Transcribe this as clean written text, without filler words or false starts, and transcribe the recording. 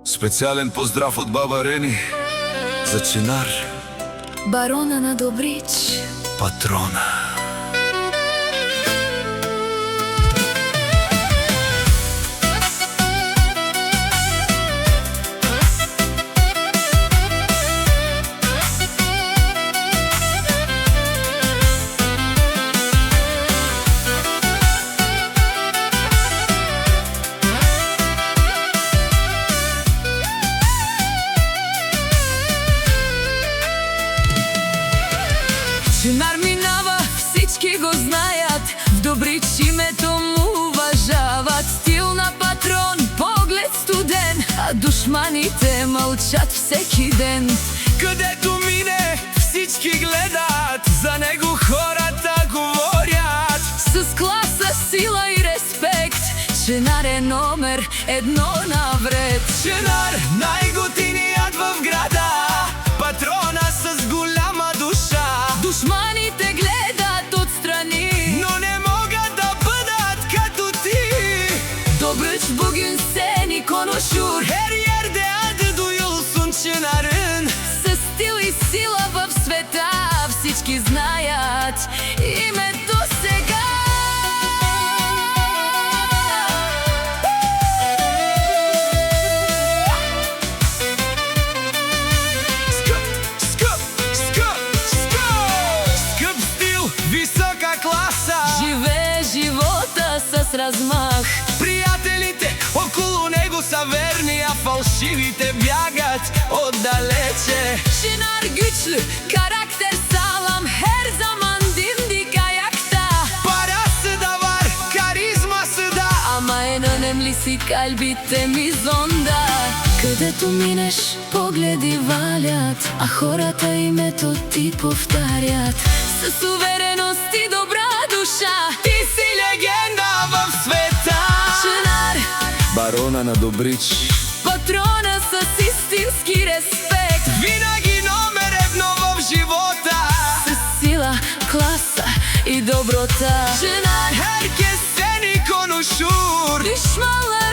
Специален поздрав от баба Рени за Чинар, барона на Добрич, патрона. Чинар минава, всички го знаят, в Добрич името му уважават. Стил на патрон, поглед студен, а душманите мълчат всеки ден. Където мине, всички гледат, за него хората говорят. С класа, сила и респект, Чинар е номер едно навред. Чинар, най-готиният в града, патрона с голяма душа. Душманите гледат отстрани, но не могат да бъдат като ти. Добрич бугин сени коношур, Her yerde adı duyulsun Çınar'ın. със стил и сила в света всички знаят името сега. Скъп стил, висока класа, Живее живота с размах. приятелите около него са верни, а фалшивите бягат отдалече. Çınar güçlü, karakter sağlam, her zaman dimdik ayakta. Parası da var, karizması da, Ama en önemlisi kalbi temiz onda. Където минеш, погледи валят, а хората името ти повтарят. С увереност и добра душа, ти си легенда в света. Чинар, Барона на Добрич, патрона с истински респект. Винаги номер едно в живота. С сила, класа и доброта. Çınar, Herkes seni konuşur. düşmanlar